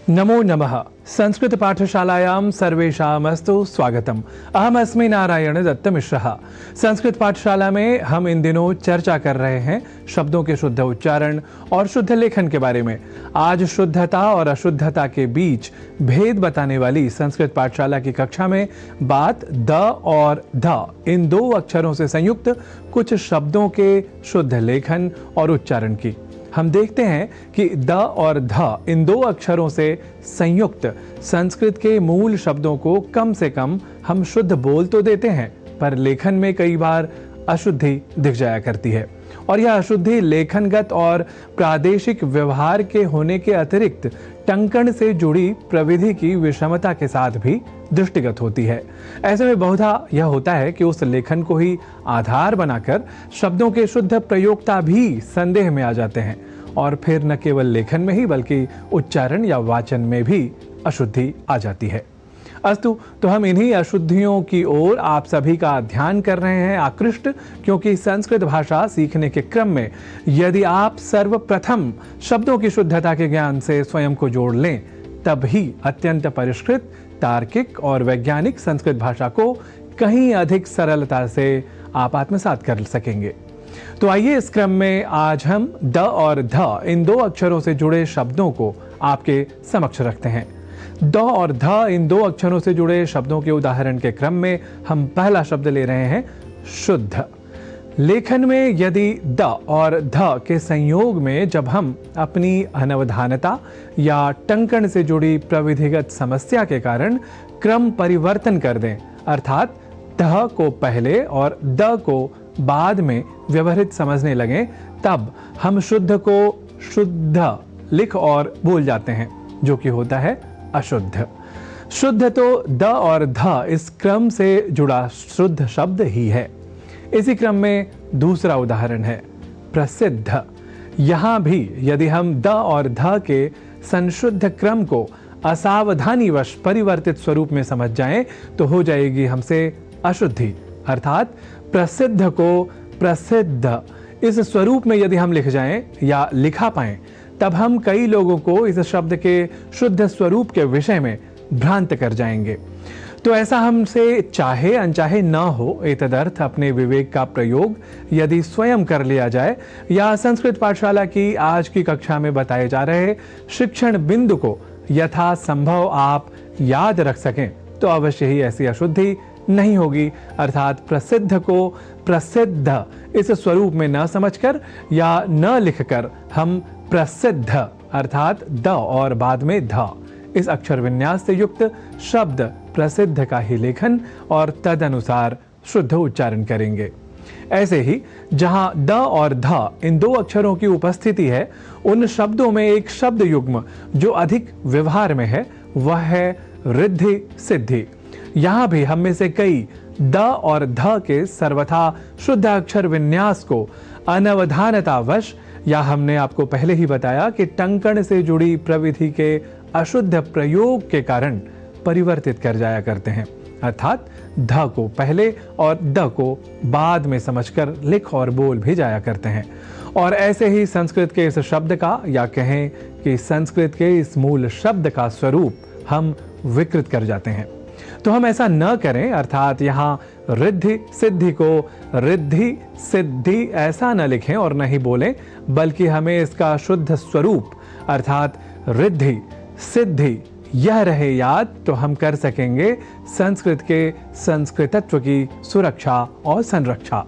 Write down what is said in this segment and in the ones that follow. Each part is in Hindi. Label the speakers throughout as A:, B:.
A: नमो नमः। संस्कृत पाठशालायां सर्वेषामस्तु स्वागतम्। अहमस्मि नारायण दत्तमिश्रः। संस्कृत पाठशाला में हम इन दिनों चर्चा कर रहे हैं शब्दों के शुद्ध उच्चारण और शुद्ध लेखन के बारे में। आज शुद्धता और अशुद्धता के बीच भेद बताने वाली संस्कृत पाठशाला की कक्षा में बात द और ध इन दो अक्षरों से संयुक्त कुछ शब्दों के शुद्ध लेखन और उच्चारण की। हम देखते हैं कि द और ध इन दो अक्षरों से संयुक्त संस्कृत के मूल शब्दों को कम से कम हम शुद्ध बोल तो देते हैं, पर लेखन में कई बार अशुद्धि दिख जाया करती है। और यह अशुद्धि लेखनगत और प्रादेशिक व्यवहार के होने के अतिरिक्त टंकण से जुड़ी प्रविधि की विषमता के साथ भी दृष्टिगत होती है। ऐसे में बहुधा यह होता है कि उस लेखन को ही आधार बनाकर शब्दों के शुद्ध प्रयोक्ता भी संदेह में आ जाते हैं और फिर न केवल लेखन में ही बल्कि उच्चारण या वाचन में भी अशुद्धि आ जाती है। अस्तु, तो हम इन्हीं अशुद्धियों की ओर आप सभी का ध्यान कर रहे हैं आकृष्ट, क्योंकि संस्कृत भाषा सीखने के क्रम में यदि आप सर्वप्रथम शब्दों की शुद्धता के ज्ञान से स्वयं को जोड़ लें, तब ही अत्यंत परिष्कृत, तार्किक और वैज्ञानिक संस्कृत भाषा को कहीं अधिक सरलता से आप आत्मसात कर सकेंगे। तो आइए इस क्रम में आज हम द और ध इन दो अक्षरों से जुड़े शब्दों को आपके समक्ष रखते हैं। द और ध इन दो अक्षरों से जुड़े शब्दों के उदाहरण के क्रम में हम पहला शब्द ले रहे हैं शुद्ध। लेखन में यदि द और ध के संयोग में जब हम अपनी अनवधानता या टंकण से जुड़ी प्रविधिगत समस्या के कारण क्रम परिवर्तन कर दें, अर्थात ध को पहले और द को बाद में व्यवहारित समझने लगें, तब हम शुद्ध को शुद्ध लिख और बोल जाते हैं, जो कि होता है अशुद्ध। शुद्ध तो द और ध इस क्रम से जुड़ा शुद्ध शब्द ही है। इसी क्रम में दूसरा उदाहरण है प्रसिद्ध। यहां भी यदि हम द और ध के संशुद्ध क्रम को असावधानीवश परिवर्तित स्वरूप में समझ जाएं, तो हो जाएगी हमसे अशुद्धि, अर्थात प्रसिद्ध को प्रसिद्ध इस स्वरूप में यदि हम लिख जाएं या लिखा पाएं, तब हम कई लोगों को इस शब्द के शुद्ध स्वरूप के विषय में भ्रांत कर जाएंगे। तो ऐसा हमसे चाहे अनचाहे न हो, एतदर्थ अपने विवेक का प्रयोग यदि स्वयं कर लिया जाए या संस्कृत पाठशाला की आज की कक्षा में बताए जा रहे शिक्षण बिंदु को यथासंभव आप याद रख सकें, तो अवश्य ही ऐसी अशुद्धि नहीं होगी। अर्थात प्रसिद्ध को प्रसिद्ध इस स्वरूप में न समझकर या न लिखकर हम प्रसिद्ध अर्थात द और बाद में ध इस अक्षर विन्यास से युक्त शब्द प्रसिद्ध का ही लेखन और तदनुसार शुद्ध उच्चारण करेंगे। ऐसे ही जहां द और ध इन दो अक्षरों की उपस्थिति है, उन शब्दों में एक शब्द युग्म जो अधिक व्यवहार में है, वह है रिद्धि सिद्धि। यहां भी हम में से कई द और ध के सर्वथा शुद्ध अक्षर विन्यास को अनवधानतावश, या हमने आपको पहले ही बताया कि टंकण से जुड़ी प्रविधि के अशुद्ध प्रयोग के कारण परिवर्तित कर जाया करते हैं, अर्थात ध को पहले और द को बाद में समझकर लिख और बोल भी जाया करते हैं। और ऐसे ही संस्कृत के इस शब्द का, या कहें कि संस्कृत के इस मूल शब्द का स्वरूप हम विकृत कर जाते हैं। तो हम ऐसा न करें, अर्थात यहाँ रिद्धि सिद्धि को रिद्धि सिद्धि ऐसा न लिखें और न ही बोलें, बल्कि हमें इसका शुद्ध स्वरूप अर्थात रिद्धि सिद्धि यह रहे याद, तो हम कर सकेंगे संस्कृत के संस्कृतत्व की सुरक्षा और संरक्षा।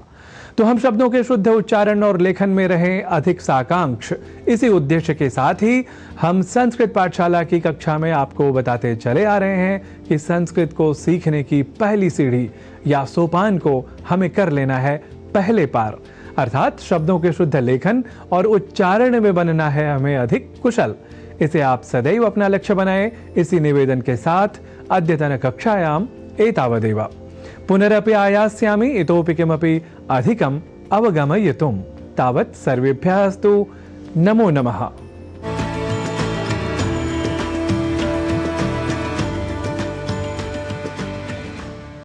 A: तो हम शब्दों के शुद्ध उच्चारण और लेखन में रहें अधिक साकांक्ष। इसी उद्देश्य के साथ ही हम संस्कृत पाठशाला की कक्षा में आपको बताते चले आ रहे हैं कि संस्कृत को सीखने की पहली सीढ़ी या सोपान को हमें कर लेना है पहले पार, अर्थात शब्दों के शुद्ध लेखन और उच्चारण में बनना है हमें अधिक कुशल। इसे आप सदैव अपना लक्ष्य बनाएं। इसी निवेदन के साथ अद्यतन कक्षायाम एतावदेव। पुनरपि आयास्यामि इतोपि किमपि अधिकम् अवगमयितुं। तावत् सर्वेभ्यः अस्तु। नमो नमः।